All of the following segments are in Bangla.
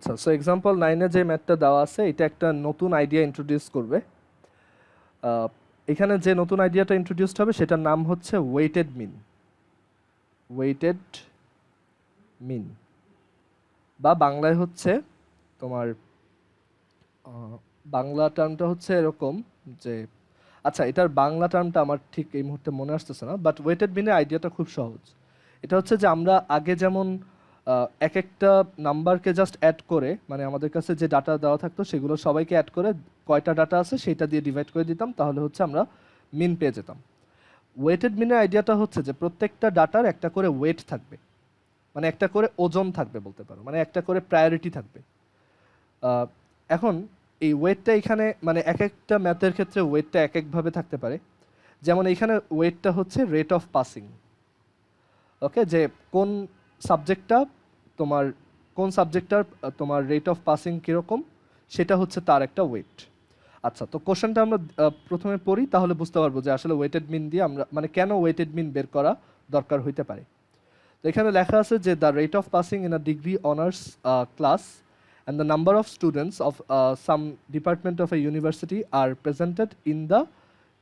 আচ্ছা, সো এক্সাম্পল 9 এ যে ম্যাথটা দেওয়া আছে এটা একটা নতুন আইডিয়া ইন্ট্রোডিউস করবে। আহ, এখানে যে নতুন আইডিয়াটা ইন্ট্রোডিউসড হবে সেটার নাম হচ্ছে ওয়েটেড মিন। ওয়েটেড মিন বা বাংলায় হচ্ছে তোমার বাংলা টার্মটা হচ্ছে এরকম যে, আচ্ছা এটার বাংলা টার্মটা আমার ঠিক এই মুহূর্তে মনে আসতেছে না, বাট ওয়েটেড মিনের আইডিয়াটা খুব সহজ। এটা হচ্ছে যে আমরা আগে যেমন এক একটা নাম্বারকে জাস্ট অ্যাড করে, মানে আমাদের কাছে যে ডাটা দেওয়া থাকতো সেগুলো সবাইকে অ্যাড করে কয়টা ডাটা আছে সেটা দিয়ে ডিভাইড করে দিতাম, তাহলে হচ্ছে আমরা মিন পেয়ে যেতাম। ওয়েটেড মিনের আইডিয়াটা হচ্ছে যে প্রত্যেকটা ডাটার একটা করে ওয়েট থাকবে, মানে একটা করে ওজন থাকবে বলতে পারো, মানে একটা করে প্রায়োরিটি থাকবে। আহ, এখন এই ওয়েটটা এখানে মানে এক একটা ম্যাথের ক্ষেত্রে ওয়েটটা এক একভাবে থাকতে পারে। যেমন এইখানে ওয়েটটা হচ্ছে রেট অফ পাসিং। ওকে, যে কোন সাবজেক্টটা তোমার কোন সাবজেক্টটার তোমার রেট অফ পাসিং কীরকম সেটা হচ্ছে তার একটা ওয়েট। আচ্ছা, তো কোশ্চেনটা আমরা প্রথমে পড়ি, তাহলে বুঝতে পারবো যে আসলে ওয়েটেড মিন দিয়ে আমরা মানে কেন ওয়েটেড মিন বের করা দরকার হইতে পারে। তো এখানে লেখা আছে যে the rate of passing in a degree honours class and the number of students of some department of a university are presented in the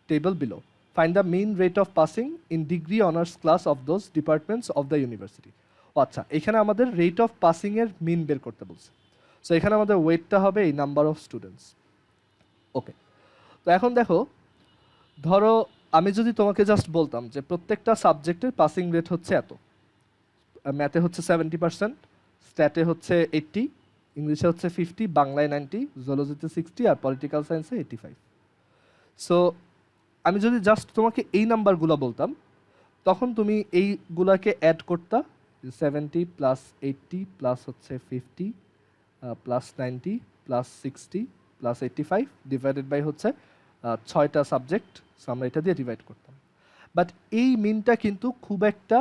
table below. Find the mean rate of passing in degree honors class of those departments of the university. আচ্ছা, এখানে আমাদের রেট অফ পাসিং এর মিন বের করতে বলছে। সো এখানে আমাদের ওয়েটটা হবে এই নাম্বার অফ স্টুডেন্টস। ওকে, তো এখন দেখো, ধরো আমি যদি তোমাকে জাস্ট বলতাম যে প্রত্যেকটা সাবজেক্টের পাসিং রেট হচ্ছে এত, ম্যাথে হচ্ছে 70%, স্ট্যাটে হচ্ছে 80, ইংলিশে হচ্ছে 50, বাংলায় 90, জুলজিতে 60 আর পলিটিক্যাল সায়েন্সে 85। সো আমি যদি জাস্ট তোমাকে এই নাম্বারগুলো বলতাম, তখন তুমি এইগুলাকে অ্যাড করতা, 70 প্লাস 80 প্লাস হচ্ছে 50 plus 90 plus 60 plus 85 divided by হচ্ছে 6টা সাবজেক্ট। সো আমরা এটা দিয়ে ডিভাইড করতাম। বাট এই মিনটা কিন্তু খুব একটা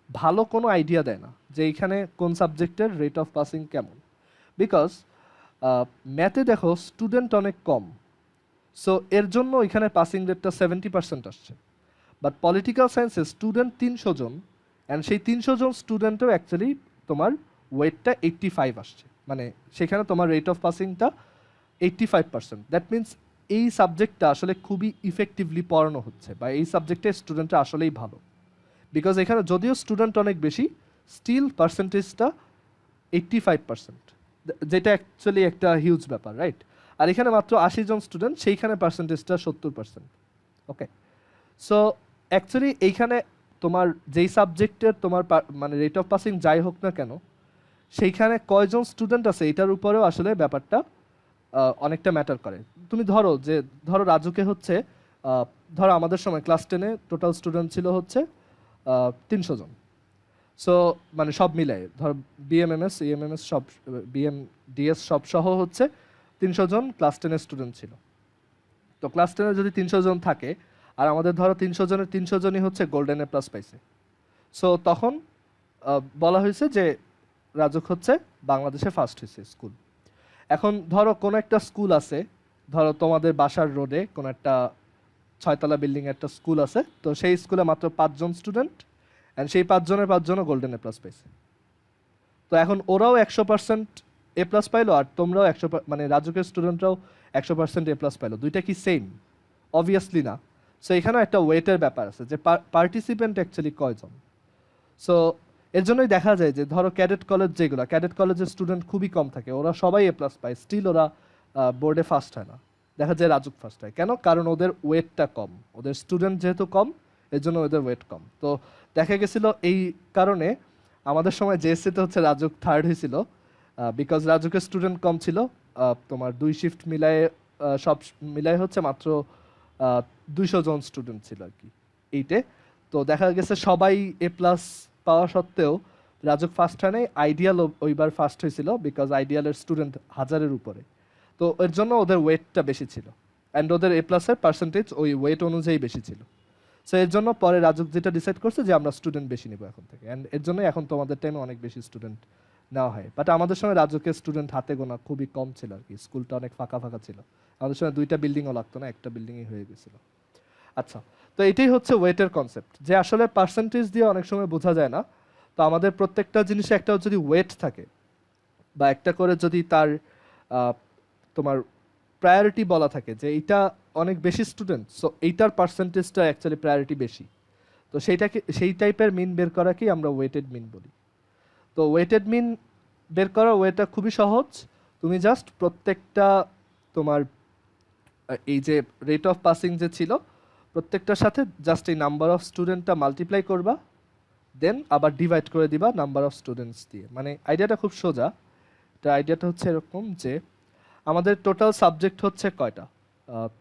ভালো কোনো আইডিয়া দেয় না যে এইখানে কোন সাবজেক্টের রেট অফ পাসিং কেমন, বিকজ ম্যাথে দেখো স্টুডেন্ট অনেক কম। সো এর জন্য এখানে পাসিং রেটটা 70% আসছে। বাট পলিটিক্যাল সায়েন্সে স্টুডেন্ট 300 জন, অ্যান্ড সেই 300 জন স্টুডেন্টও অ্যাকচুয়ালি তোমার ওয়েটটা 85 আসছে, মানে সেখানে তোমার রেট অফ পাসিংটা 85%। দ্যাট মিনস এই সাবজেক্টটা আসলে খুবই ইফেক্টিভলি পড়ানো হচ্ছে, বা এই সাবজেক্টে স্টুডেন্টরা আসলেই ভালো। বিকজ এখানে যদিও স্টুডেন্ট অনেক বেশি, স্টিল পার্সেন্টেজটা 85%, যেটা অ্যাকচুয়ালি একটা হিউজ ব্যাপার, রাইট? আর এখানে মাত্র 80 জন স্টুডেন্ট, সেইখানে পার্সেন্টেজটা 70%। ওকে, সো অ্যাকচুয়ালি এইখানে তোমার যেই সাবজেক্টের তোমার মানে রেট অফ পাসিং যাই হোক না কেন, সেইখানে কয়জন স্টুডেন্ট আছে এটার উপরেও আসলে ব্যাপারটা অনেকটা ম্যাটার করে। তুমি ধরো রাজুকে হচ্ছে ধরো আমাদের সময় ক্লাস 10-এ টোটাল স্টুডেন্ট ছিল হচ্ছে 300 জন। সো মানে সব মিলাই ধর বিএমএমএস ইএমএমএস সব, বিএমডিএস সব সহ হচ্ছে 300 জন ক্লাস 10-এর স্টুডেন্ট ছিল। তো ক্লাস 10-এ যদি 300 জন থাকে, আর আমাদের ধরো 300 জনের 300 জনই হচ্ছে গোল্ডেন এ প্লাস পাইছে, সো তখন বলা হয়েছে যে রাজুক হচ্ছে বাংলাদেশে ফার্স্ট হয়েছে স্কুল। এখন ধরো কোনো একটা স্কুল আছে, ধরো তোমাদের বাসার রোডে কোনো একটা 6তলা বিল্ডিং একটা স্কুল আছে, তো সেই স্কুলে মাত্র 5 জন স্টুডেন্ট, অ্যান্ড সেই 5 জনের 5 জনও গোল্ডেন এ প্লাস পাইছে। তো এখন ওরাও 100% এ প্লাস পাইলো, আর তোমরাও মানে রাজুকের স্টুডেন্টরাও 100% এ প্লাস পাইলো। দুইটা কি সেম? অবভিয়াসলি না। সো এখানেও একটা ওয়েটের ব্যাপার আছে যে পার্টিসিপেন্ট অ্যাকচুয়ালি কয়জন। সো এর জন্যই দেখা যায় যে ধরো ক্যাডেট কলেজ, যেগুলো ক্যাডেট কলেজের স্টুডেন্ট খুবই কম থাকে, ওরা সবাই এ প্লাস পায়, স্টিল ওরা বোর্ডে ফার্স্ট হয় না। দেখা যায় রাজুক ফার্স্ট হয় কেন? কারণ ওদের ওয়েটটা কম, ওদের স্টুডেন্ট যেহেতু কম, এর জন্য ওদের ওয়েট কম। তো দেখা গেছিল এই কারণে আমাদের সময় জেএসসিতে হচ্ছে রাজুক থার্ড হয়েছিল, বিকজ রাজুকের স্টুডেন্ট কম ছিল। তোমার 2 শিফট মিলায়ে সব মিলায়ে হচ্ছে মাত্র 200 জন স্টুডেন্ট ছিল আর কি এইটে। তো দেখা গেছে সবাই এ প্লাস পাওয়া সত্ত্বেও রাজুক ফার্স্ট হয় নাই, আইডিয়াল ওইবার ফার্স্ট হয়েছিল, বিকজ আইডিয়ালের স্টুডেন্ট 1000-এর উপরে। তো এর জন্য ওদের ওয়েটটা বেশি ছিল, অ্যান্ড ওদের এ প্লাসের পার্সেন্টেজ ওই ওয়েট অনুযায়ী বেশি ছিল। সো এর জন্য পরে রাজুক যেটা ডিসাইড করছে যে আমরা স্টুডেন্ট বেশি নিব এখন থেকে, অ্যান্ড এর জন্য এখন তোমাদের টাইমে অনেক বেশি স্টুডেন্ট নেওয়া হয়। বাট আমাদের সময় রাজুকের স্টুডেন্ট হাতে গোনা খুবই কম ছিল আর কি, স্কুলটা অনেক ফাঁকা ফাঁকা ছিল। আমাদের সময় 2টা বিল্ডিংও লাগতো না, একটা বিল্ডিংই হয়ে গেছিল। আচ্ছা, তো এটাই হচ্ছে ওয়েটের কনসেপ্ট, যে আসলে পার্সেন্টেজ দিয়ে অনেক সময় বোঝা যায় না। তো আমাদের প্রত্যেকটা জিনিসে একটা যদি ওয়েট থাকে, বা একটা করে যদি তার আহ, তোমার প্রায়োরিটি বলা থাকে যে এইটা অনেক বেশি স্টুডেন্ট, সো এইটার পার্সেন্টেজটা অ্যাকচুয়ালি প্রায়োরিটি বেশি, তো সেইটাকে সেই টাইপের মিন বের করাকেই আমরা ওয়েটেড মিন বলি। তো ওয়েটেড মিন বের করার ওয়েটা খুবই সহজ। তুমি জাস্ট প্রত্যেকটা তোমার এই যে রেট অফ পাসিং যে ছিল প্রত্যেকটার সাথে জাস্ট এই নাম্বার অফ স্টুডেন্টটা মাল্টিপ্লাই করবা, দেন আবার ডিভাইড করে দিবা নাম্বার অফ স্টুডেন্টস দিয়ে। মানে আইডিয়াটা খুব সোজা। এটা আইডিয়াটা হচ্ছে এরকম যে আমাদের টোটাল সাবজেক্ট হচ্ছে কয়টা,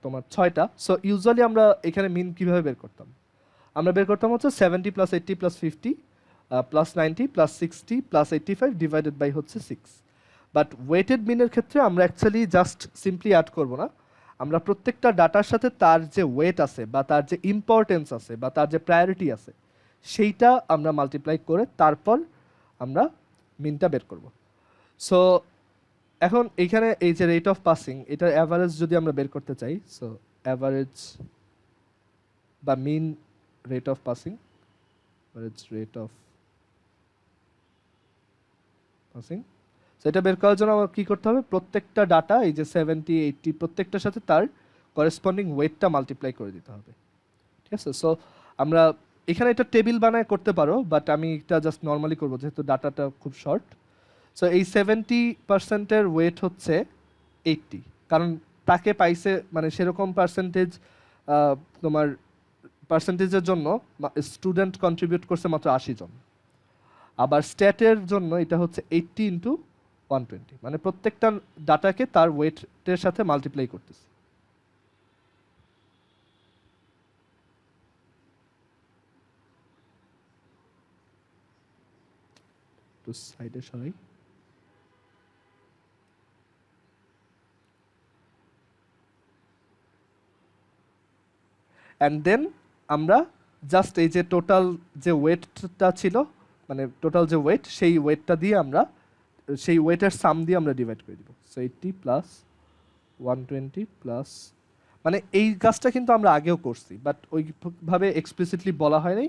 তোমার 6টা। সো ইউজুয়ালি আমরা এখানে মিন কিভাবে বের করতাম, আমরা বের করতাম হচ্ছে 70 plus 80 plus 50 plus 90 plus 60 plus 85 divided by হচ্ছে 6। বাট ওয়েটেড মিনের ক্ষেত্রে আমরা অ্যাকচুয়ালি জাস্ট সিম্পলি অ্যাড করব না, আমরা প্রত্যেকটা ডাটার সাথে তার যে ওয়েট আছে বা তার যে ইম্পর্টেন্স আছে বা তার যে প্রায়োরিটি আছে সেইটা আমরা মাল্টিপ্লাই করে তারপর আমরা মিনটা বের করব। সো এখন এইখানে এই যে রেট অফ পাসিং এটার অ্যাভারেজ যদি আমরা বের করতে চাই, সো অ্যাভারেজ বা mean rate of passing, average rate of passing, so এটা বের করার জন্য আমার কী করতে হবে, প্রত্যেকটা ডাটা এই যে 70 80 প্রত্যেকটার সাথে তার করেসপন্ডিং ওয়েটটা মাল্টিপ্লাই করে দিতে হবে। ঠিক আছে, সো আমরা এখানে এটা টেবিল বানায় করতে পারো, বাট আমি এটা জাস্ট নর্মালি করবো যেহেতু ডাটাটা খুব শর্ট। সো এই 70%-এর ওয়েট হচ্ছে 80, কারণ তাকে পাইছে মানে সেরকম পার্সেন্টেজ, তোমার পার্সেন্টেজের জন্য স্টুডেন্ট কন্ট্রিবিউট করছে মাত্র 80 জন। আবার স্ট্যাটের জন্য এটা হচ্ছে 80 ইন্টু 120, মানে প্রত্যেকটা ডাটাকে তার ওয়েটের সাথে মাল্টিপ্লাই করতেছে। একটু সাইডে সরাই। অ্যান্ড দেন আমরা জাস্ট এই যে টোটাল যে ওয়েটটা ছিল, মানে টোটাল যে ওয়েট সেই ওয়েটটা দিয়ে আমরা সেই ওয়েটের সাম দিয়ে আমরা ডিভাইড করে দিব। সো 80 প্লাস 120 প্লাস, মানে এই কাজটা কিন্তু আমরা আগেও করছি বাট ওইভাবে এক্সপ্লিসিটলি বলা হয় নাই।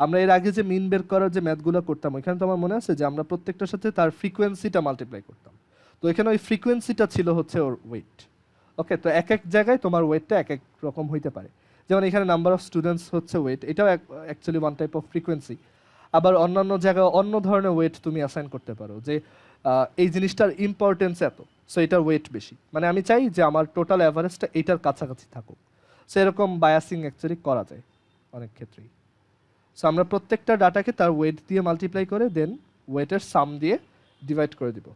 আমরা এর আগে যে মিন বের করার যে ম্যাথগুলো করতাম ওইখানে তো আমার মনে আছে যে আমরা প্রত্যেকটার সাথে তার ফ্রিকোয়েন্সিটা মাল্টিপ্লাই করতাম। তো এখানে ওই ফ্রিকোয়েন্সিটা ছিল হচ্ছে ওর ওয়েট। ওকে, তো এক এক জায়গায় তোমার ওয়েটটা এক এক রকম হইতে পারে। যেমন এখানে নাম্বার অফ স্টুডেন্টস হচ্ছে ওয়েট, এটাও actually one type of frequency. আবার অন্যান্য জায়গায় অন্য ধরনের ওয়েট তুমি অ্যাসাইন করতে পারো যে এই জিনিসটার ইম্পর্টেন্স এত, সো এটার ওয়েট বেশি, মানে আমি চাই যে আমার টোটাল অ্যাভারেজটা এইটার কাছাকাছি থাকুক। সো এরকম বায়াসিং অ্যাকচুয়ালি করা যায় অনেক ক্ষেত্রেই। সো আমরা প্রত্যেকটা ডাটাকে তার ওয়েট দিয়ে মাল্টিপ্লাই করে দেন ওয়েটের সাম দিয়ে ডিভাইড করে দিব।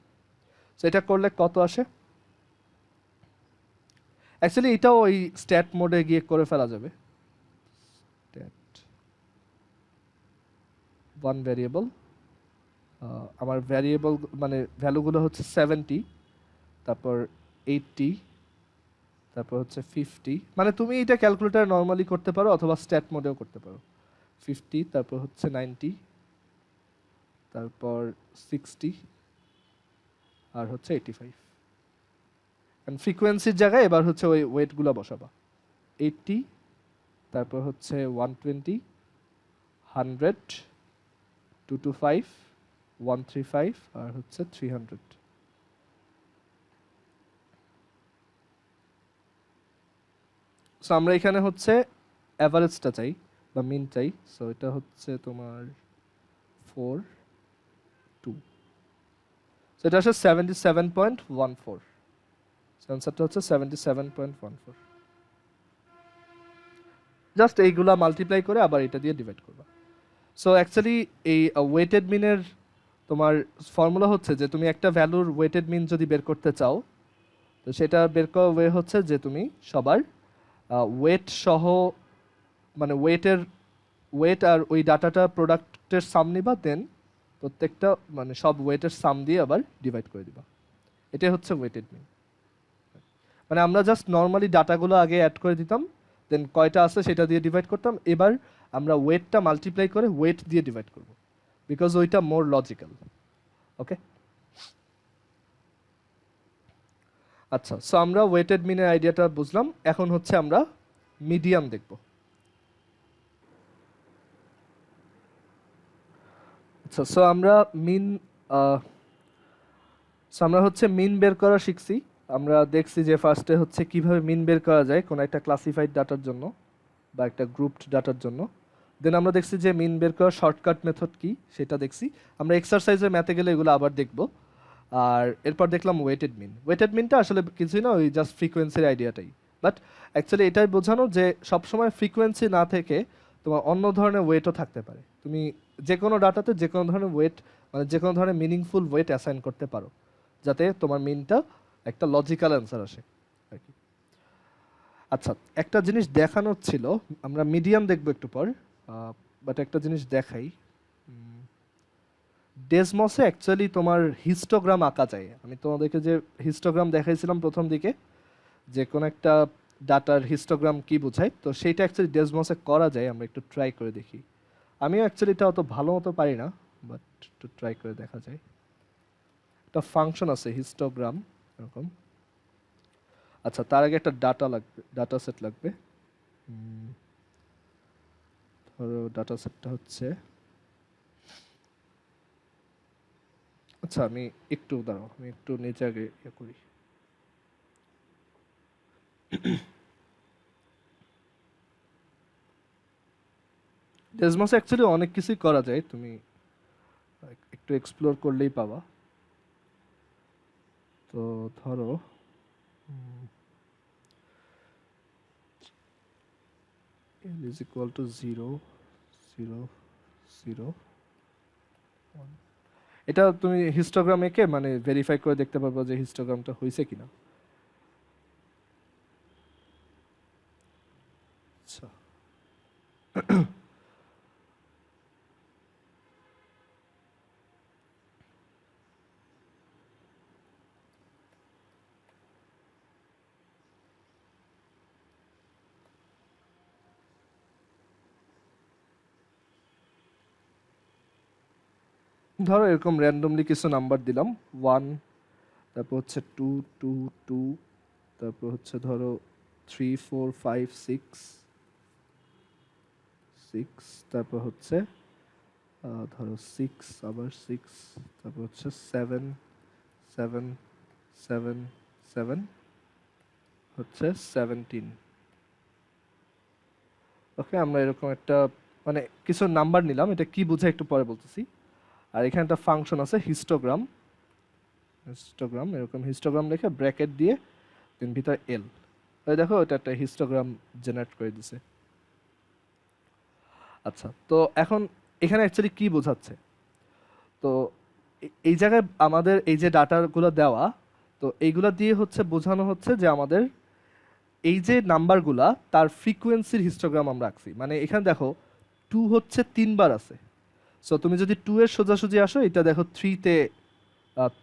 সো এটা করলে কত আসে, অ্যাকচুয়ালি এটাও ওই স্ট্যাট মোডে গিয়ে করে ফেলা যাবে। স্ট্যাট ওয়ান ভ্যারিয়েবল, আমার ভ্যারিয়েবল মানে ভ্যালুগুলো হচ্ছে 70, তারপর 80, তারপর হচ্ছে 50, মানে তুমি এটা ক্যালকুলেটার নর্মালি করতে পারো অথবা স্ট্যাট মোডেও করতে পারো। 50, তারপর হচ্ছে 90, তারপর 60, আর হচ্ছে 85। অ্যান্ড ফ্রিকোয়েন্সির জায়গায় এবার হচ্ছে ওই ওয়েটগুলো বসাবা। 80, তারপর হচ্ছে 120, 100, 225, 135, আর হচ্ছে 300। সো আমরা এখানে হচ্ছে অ্যাভারেজটা চাই বা মিন চাই। সো এটা হচ্ছে তোমার 4 2, সো এটা হচ্ছে 77.14। অ্যান্সারটা হচ্ছে 77.14। জাস্ট এইগুলা মাল্টিপ্লাই করে আবার এটা দিয়ে ডিভাইড করবা। সো অ্যাকচুয়ালি এই ওয়েটেড মিনের তোমার ফর্মুলা হচ্ছে যে তুমি একটা ভ্যালুর ওয়েটেড মিন যদি বের করতে চাও, তো সেটা বের করার ওয়ে হচ্ছে যে তুমি সবার ওয়েট সহ, মানে ওয়েট আর ওই ডাটাটা প্রোডাক্টের সাম নিবা, দেন প্রত্যেকটা মানে সব ওয়েটের সাম দিয়ে আবার ডিভাইড করে দিবা। এটাই হচ্ছে ওয়েটেড মিন। মানে আমরা জাস্ট নর্মালি ডাটাগুলো আগে অ্যাড করে দিতাম, দেন কয়টা আছে সেটা দিয়ে ডিভাইড করতাম। এবার আমরা ওয়েটটা মাল্টিপ্লাই করে ওয়েট দিয়ে ডিভাইড করব, বিকজ ওইটা মোর লজিক্যাল। ওকে, আচ্ছা, সো আমরা ওয়েটেড মিনের আইডিয়াটা বুঝলাম। এখন হচ্ছে আমরা মিডিয়াম দেখব। আচ্ছা, সো আমরা মিন সো আমরা হচ্ছে মিন বের করা শিখছি। আমরা দেখছি যে ফার্স্টে হচ্ছে কিভাবে মিন বের করা যায় কোনো একটা ক্লাসিফাইড ডাটার জন্য বা একটা গ্রুপড ডাটার জন্য। দেন আমরা দেখছি যে মিন বের করার শর্টকাট মেথড কি সেটা দেখছি। আমরা এক্সারসাইজের ম্যাথে গেলে এগুলো আবার দেখব। আর এরপর দেখলাম ওয়েটেড মিন। ওয়েটেড মিনটা আসলে কিছুই না, ওই জাস্ট ফ্রিকোয়েন্সির আইডিয়াটাই। বাট অ্যাকচুয়ালি এটাই বোঝানো যে সবসময় ফ্রিকোয়েন্সি না থেকে তোমার অন্য ধরনের ওয়েটও থাকতে পারে। তুমি যে কোনো ডাটাতে যে কোনো ধরনের ওয়েট, মানে যে কোনো ধরনের মিনিংফুল ওয়েট অ্যাসাইন করতে পারো, যাতে তোমার মিনটা একটা লজিক্যাল অ্যান্সার আসে আর কি। আচ্ছা, একটা জিনিস দেখানোর ছিল, আমরা মিডিয়াম দেখবো একটু পর, বাট একটা জিনিস দেখাই। ডেসমসে অ্যাকচুয়ালি তোমার হিস্টোগ্রাম আঁকা যায়। আমি তোমাদেরকে যে হিস্টোগ্রাম দেখাইছিলাম প্রথম দিকে, যে কোনো একটা ডাটার হিস্টোগ্রাম কি বোঝায়, তো সেইটা অ্যাকচুয়ালি ডেসমসে করা যায়। আমরা একটু ট্রাই করে দেখি। আমিও অ্যাকচুয়ালি এটা অত ভালো মতো পারি না, বাট একটু ট্রাই করে দেখা যায়। একটা ফাংশন আছে হিস্টোগ্রাম এরকম। আচ্ছা, তার আগে একটা ডাটা লাগবে, ডাটা সেট লাগবে। ধরো ডাটা সেটটা হচ্ছে, আচ্ছা আমি একটু দাঁড়াও, আমি একটু নিচে আগে ইয়ে করি। ডেসমসে অ্যাকচুয়ালি অনেক কিছুই করা যায়, তুমি একটু এক্সপ্লোর করলেই পাবা। তো ধরো l is equal to 0 0 0 1। এটা তুমি হিস্টোগ্রাম এঁকে মানে ভেরিফাই করে দেখতে পারবো যে হিস্টোগ্রামটা হয়েছে কিনা। আচ্ছা, ধরো এরকম র্যান্ডমলি কিছু নাম্বার দিলাম, 1, তারপর হচ্ছে 2 2 2, তারপর হচ্ছে ধরো 3 4 5 6 6, তারপর হচ্ছে ধরো 6, আবার 6, তারপর হচ্ছে 7 7 7 7, হচ্ছে 17। ওকে, আমরা এরকম একটা মানে কিছু নাম্বার নিলাম, এটা কি বোঝায় একটু পরে বলতেছি। আর এখানে একটা ফাংশন আছে হিস্টোগ্রাম, হিস্টোগ্রাম এরকম হিস্টোগ্রাম লিখে ব্র্যাকেট দিয়ে দেন ভিতরে এল। ওই দেখো এটা একটা হিস্টোগ্রাম জেনারেট করে দিছে। আচ্ছা, তো এখন এখানে অ্যাকচুয়ালি কি বোঝাচ্ছে, তো এই জায়গায় আমাদের এই যে ডাটাগুলো দেওয়া, তো এইগুলা দিয়ে হচ্ছে বোঝানো হচ্ছে যে আমাদের এই যে নাম্বারগুলা তার ফ্রিকোয়েন্সির হিস্টোগ্রাম আমরা আঁকছি। মানে এখানে দেখো 2 হচ্ছে 3 বার আছে। সো তুমি যদি 2 এর সোজাসুজি আসো, এটা দেখো 3-তে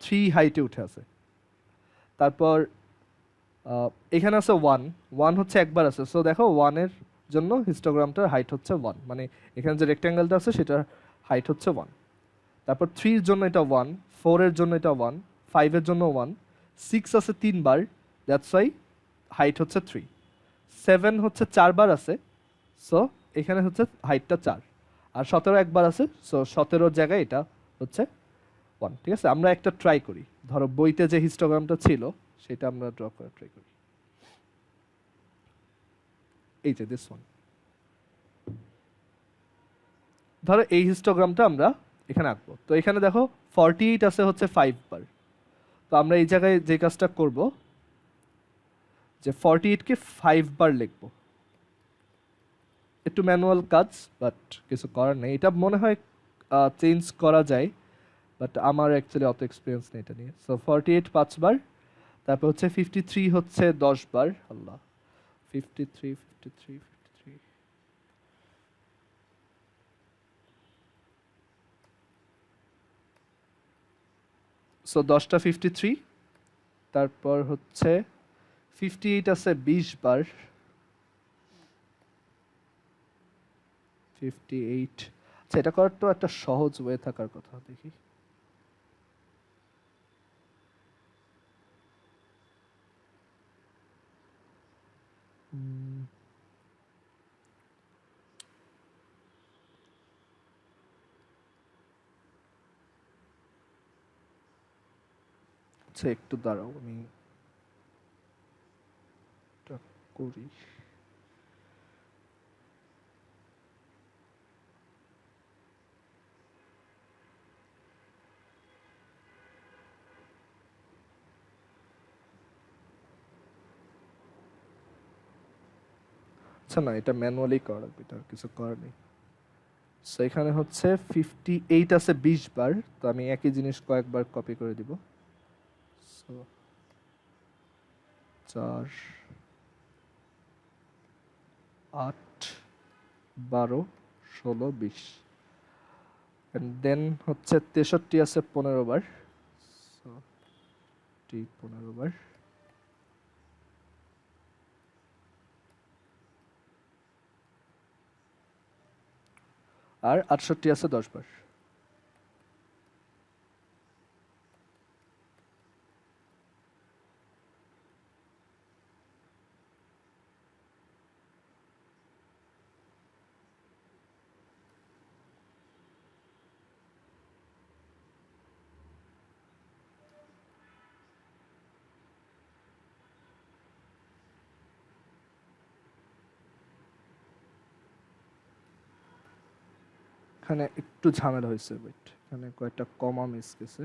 3 হাইটে উঠে আছে। তারপর এখানে আছে 1, 1 হচ্ছে একবার আছে। সো দেখো 1-এর জন্য হিস্টোগ্রামটার হাইট হচ্ছে 1, মানে এখানে যে রেক্ট্যাঙ্গেলটা আছে সেটার হাইট হচ্ছে 1। তারপর 3-এর জন্য এটা 1, 4-এর জন্য এটা 1, 5-এর জন্য 1, 6 আছে 3 বার, দ্যাটস ওয়াই হাইট হচ্ছে 3, 7 হচ্ছে 4 বার আছে, সো এখানে হচ্ছে হাইটটা 4, আর 17 একবার আছে, সো 17-র জায়গায় এটা হচ্ছে 1। ঠিক আছে, আমরা একটা ট্রাই করি। ধরো বইতে যে হিস্টোগ্রামটা ছিল সেটা আমরা ড্র করে ট্রাই করি। এই যে দিস ওয়ান, ধরো এই হিস্টোগ্রামটা আমরা এখানে আঁকবো। তো এখানে দেখো 48 আছে হচ্ছে 5 বার। তো আমরা এই জায়গায় যে কাজটা করব, যে 48-কে 5 বার লিখবো। একটু ম্যানুয়াল কাজ, বাট কিছু করার নেই। এটা মনে হয় চেঞ্জ করা যায়, বাট আমার অ্যাকচুয়ালি অত এক্সপিরিয়েন্স নেই এটা নিয়ে। সো 48 5 বার, তারপর হচ্ছে 53 হচ্ছে 10 বার। আল্লাহ, 53 53 53, সো 10টা 53, তারপর হচ্ছে 58 আছে 20 বার, 58। আচ্ছা, এটা করার তো একটা সহজ ওয়ে থাকার কথা, দেখি। হচ্ছে, একটু দাঁড়াও আমি এটা করি। আচ্ছা না, এটা ম্যানুয়ালি করা লাগবে, এটা আর কিছু করার নেই। সো এখানে হচ্ছে 58 আছে 20 বার, তো আমি একই জিনিস কয়েকবার কপি করে দিব। সো 4 8 12 16 20, এন্ড দেন হচ্ছে 63 আছে 15 বার। সো 15 বার। আর 68 আছে 10 বার। এখানে একটু ঝামেলা হয়েছে, ওয়েট, এখানে কয়েকটা কমা মিস গেছে,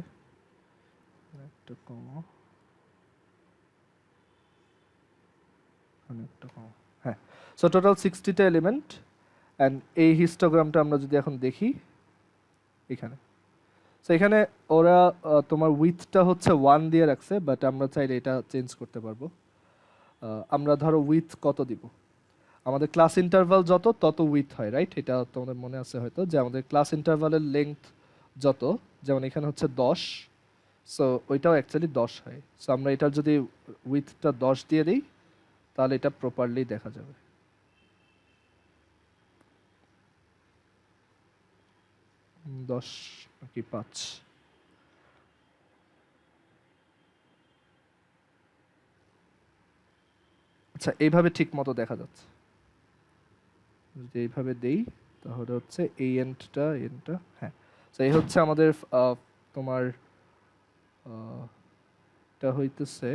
একটা কমা, একটা কমা। হ্যাঁ, সো টোটাল 60টা এলিমেন্ট। অ্যান্ড এই হিস্টোগ্রামটা আমরা যদি এখন দেখি এখানে, সো এখানে ওরা তোমার উইথটা হচ্ছে 1 দিয়ে রাখছে, বাট আমরা চাইলে এটা চেঞ্জ করতে পারবো। আমরা ধরো উইথ কত দিব, আমাদের ক্লাস ইন্টারভাল যত তত উইথ হয়, রাইট? এটা তোমাদের মনে আছে হয়তো, যে আমাদের ক্লাস ইন্টারভালের লেংথ যত, যেমন এখানে হচ্ছে 10, সো ওইটাও অ্যাকচুয়ালি 10 হয়। সো আমরা এটার যদি উইথটা 10 দিয়ে দিই, তাহলে এটা প্রপারলি দেখা যাবে। দশ নাকি 5? আচ্ছা, এইভাবে ঠিক মতো দেখা যাচ্ছে। যদি এইভাবে দেই তাহলে হচ্ছে এই এন্ডটা, হ্যাঁ। তো এই হচ্ছে আমাদের তোমার এটা হইতেছে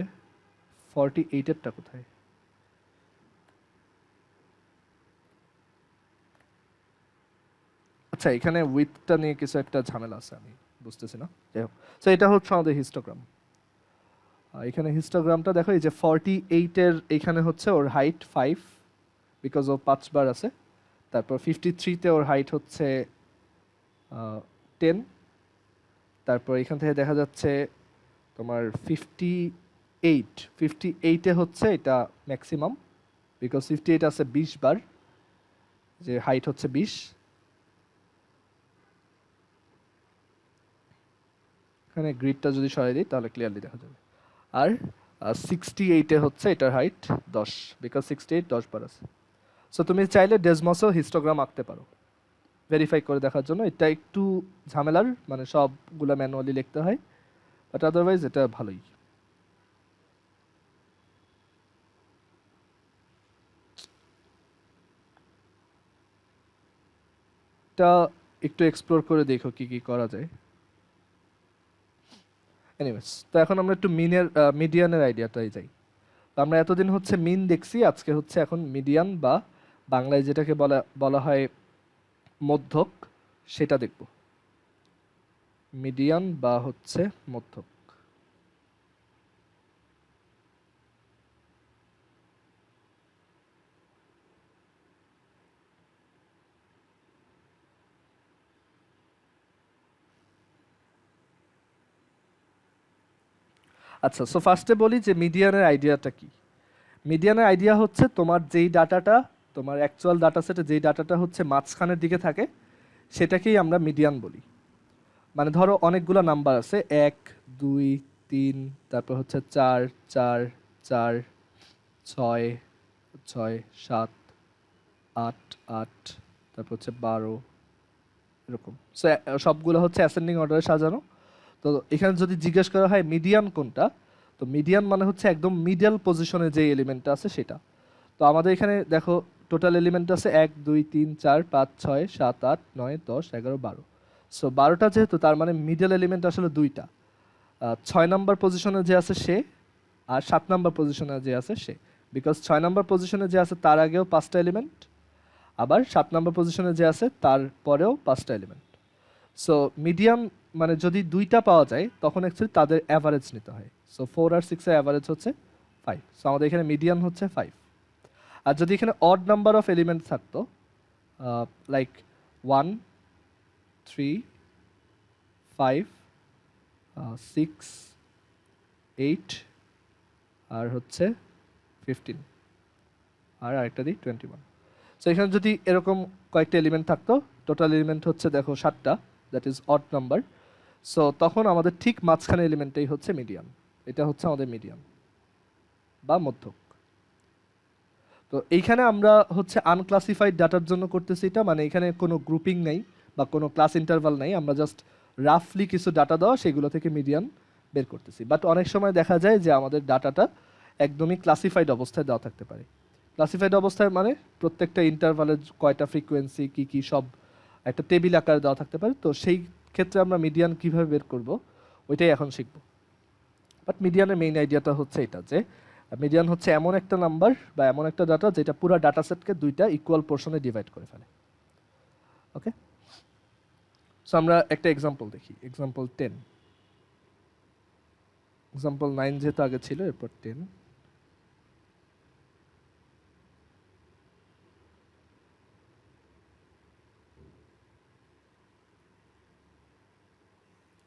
48এরটা কোথায়? আচ্ছা, এখানে উইথটা নিয়ে কিছু একটা ঝামেলা আছে, আমি বুঝতেছি না, যাই হোক। তো এটা হচ্ছে আমাদের হিস্টোগ্রাম। এখানে হিস্টোগ্রামটা দেখো, এই যে 48-এর এখানে হচ্ছে ওর হাইট 5, বিকজ ও 5 বার আছে। তারপর 53-তে ওর হাইট হচ্ছে 10। তারপর এখান থেকে দেখা যাচ্ছে তোমার 58-এ হচ্ছে এটা ম্যাক্সিমাম, বিকজ 58 আছে 20 বার, যে হাইট হচ্ছে 20। এখানে গ্রিডটা যদি সরাই দিই তাহলে ক্লিয়ারলি দেখা যাবে। আর 68-এ হচ্ছে এটার হাইট 10, বিকজ 68 10 বার আছে। সো তুমি চাইলে ডেসমসও হিস্টোগ্রাম আঁকতে পারো ভেরিফাই করে দেখার জন্য। এটা একটু ঝামেলার, মানে সবগুলো ম্যানুয়ালি লিখতে হয়, বাট আদারওয়াইজ এটা ভালোই। এটা একটু এক্সপ্লোর করে দেখো কি কি করা যায়। এনিওয়েজ, তো এখন আমরা একটু মিডিয়ানের আইডিয়াটাই যাই। তো আমরা এতদিন হচ্ছে মিন দেখছি, আজকে হচ্ছে এখন মিডিয়ান, বা বাংলায় যেটাকে বলা বলা হয় মধ্যক, সেটা দেখব। মিডিয়ান বা হচ্ছে মধ্যক। আচ্ছা, সো ফার্স্টে বলি যে মিডিয়ানের আইডিয়াটা কি। মিডিয়ানের আইডিয়া হচ্ছে তোমার যেই ডাটাটা, তোমার অ্যাকচুয়াল ডাটা সেটে যেই ডাটাটা হচ্ছে মাঝখানের দিকে থাকে, সেটাকেই আমরা মিডিয়ান বলি। মানে ধরো অনেকগুলো নাম্বার আছে, 1 2 3, তারপর হচ্ছে 4 4 4, 6 6 7 8 8, তারপর হচ্ছে 12, এরকম। সো সবগুলো হচ্ছে অ্যাসেন্ডিং অর্ডারে সাজানো। তো এখানে যদি জিজ্ঞেস করা হয় মিডিয়ান কোনটা, তো মিডিয়ান মানে হচ্ছে একদম মিডল পজিশনে যে এলিমেন্টটা আছে সেটা। তো আমাদের এখানে দেখো টোটাল এলিমেন্ট আছে 1 2 3 4 5 6 7 8 9 10 11 12। সো 12টা যেহেতু, তার মানে মিডল এলিমেন্ট আসলে 2টা। ছয় নাম্বার পজিশনে যে আছে সে, আর 7 নাম্বার পজিশনে যে আছে সে। বিকজ 6 নাম্বার পজিশনে যে আছে তার আগেও 5টা এলিমেন্ট, আবার 7 নাম্বার পজিশনে যে আছে তার পরেও 5টা এলিমেন্ট। সো মিডিয়ান মানে যদি 2টা পাওয়া যায় তখন অ্যাকচুয়ালি তাদের অ্যাভারেজ নিতে হয়। সো 4 আর 6 এর অ্যাভারেজ হচ্ছে 5। সো আমাদের এখানে মিডিয়ান হচ্ছে 5। আর যদি এখানে অড নাম্বার অফ এলিমেন্ট থাকতো, লাইক 1, 3, 5, 6, 8 আর হচ্ছে 15, আর আরেকটা দিই 21। সো এখানে যদি এরকম কয়েকটা এলিমেন্ট থাকতো, টোটাল এলিমেন্ট হচ্ছে দেখো 7টা, that is odd number. So তখন আমাদের ঠিক মাঝখানে এলিমেন্টটাই হচ্ছে মিডিয়ান। এটা হচ্ছে আমাদের মিডিয়ান বা মধ্যক। তো এইখানে আমরা হচ্ছে আনক্লাসিফাইড ডাটার জন্য করতেছি এটা, মানে এখানে কোনো গ্রুপিং নেই বা কোনো ক্লাস ইন্টারভাল নেই, আমরা জাস্ট রাফলি কিছু ডাটা দেওয়া সেগুলো থেকে মিডিয়ান বের করতেছি। বাট অনেক সময় দেখা যায় যে আমাদের ডাটাটা একদমই ক্লাসিফাইড অবস্থায় দেওয়া থাকতে পারে। ক্লাসিফাইড অবস্থায় মানে প্রত্যেকটা ইন্টারভালের কয়টা ফ্রিকোয়েন্সি কী কী সব একটা টেবিল আকারে দেওয়া থাকতে পারে। তো সেই ক্ষেত্রে আমরা মিডিয়ান কীভাবে বের করব ওইটাই এখন শিখব। বাট মিডিয়ানের মেইন আইডিয়াটা হচ্ছে এটা যে মিডিয়ান হচ্ছে এমন একটা নাম্বার বা এমন একটা ডাটা যেটা পুরো ডাটা সেটকে 2টা ইকুয়াল পোর্শনে ডিভাইড করে ফেলে। ওকে, সো আমরা একটা এক্সাম্পল দেখি। এক্সাম্পল 10, এক্সাম্পল 9 যেহেতু আগে ছিল, এরপর 10।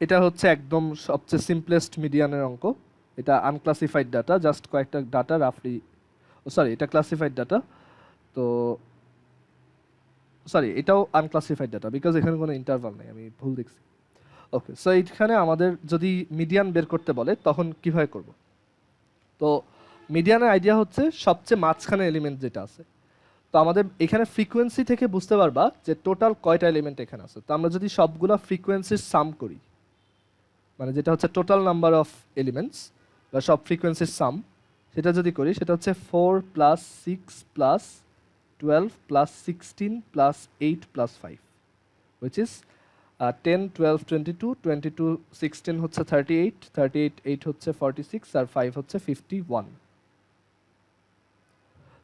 এটা হচ্ছে একদম সবচেয়ে সিম্পলেস্ট মিডিয়ানের অঙ্ক। এটা আনক্লাসিফাইড ডাটা, জাস্ট কয়েকটা ডাটা রাফলি, সরি এটা ক্লাসিফাইড ডাটা। তো সরি এটাও আনক্লাসিফাইড ডাটা বিকজ এখানে কোনো ইন্টারভাল নেই, আমি ভুল দেখছি। ওকে, সো এইখানে আমাদের যদি মিডিয়ান বের করতে বলে তখন কিভাবে করব? তো মিডিয়ানের আইডিয়া হচ্ছে সবচেয়ে মাঝখানে এলিমেন্ট যেটা আছে। তো আমাদের এখানে ফ্রিকোয়েন্সি থেকে বুঝতে পারবা যে টোটাল কয়টা এলিমেন্ট এখানে আছে। তো আমরা যদি সবগুলো ফ্রিকোয়েন্সির সাম করি, মানে যেটা হচ্ছে টোটাল নাম্বার অফ এলিমেন্টস বা সব ফ্রিকোয়েন্সির সাম, সেটা যদি করি সেটা হচ্ছে 4 + 6 + 12 + 16 + 8 + 5, which is 10, 12, 22, 22, 16 হচ্ছে 38, 38, 8 হচ্ছে 46 আর 5 হচ্ছে 51।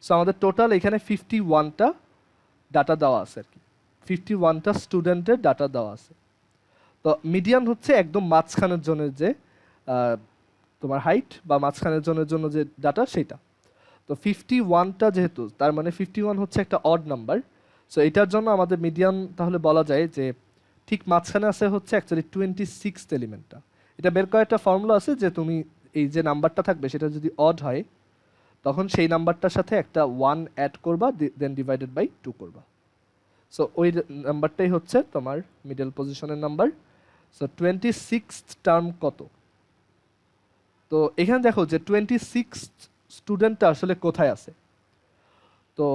সো আমাদের টোটাল এখানে 51টা ডাটা দেওয়া আছে আর কি, 51টা স্টুডেন্টের ডাটা দেওয়া আছে। তো মিডিয়ান হচ্ছে একদম মাঝখানের জনের যে তোমার হাইট বা মাঝখানের জনের জন্য যে ডাটা সেটা। তো 51টা যেহেতু, তার মানে 51 হচ্ছে একটা অড নাম্বার। সো এটার জন্য আমাদের মিডিয়ান তাহলে বলা যায় যে ঠিক মাঝখানে আছে হচ্ছে অ্যাকচুয়ালি 26th এলিমেন্টটা। এটা বের করার একটা ফর্মুলা আছে যে তুমি এই যে নাম্বারটা থাকবে সেটা যদি অড হয় তখন সেই নাম্বারটার সাথে একটা 1 অ্যাড করবা, দেন ডিভাইডেড বাই 2 করবা। সো ওই নাম্বারটাই হচ্ছে তোমার মিডল পজিশনের নাম্বার। সো 26th টার্ম কত? তো এখানে দেখো যে 26th স্টুডেন্টটা আসলে কোথায় আছে। তো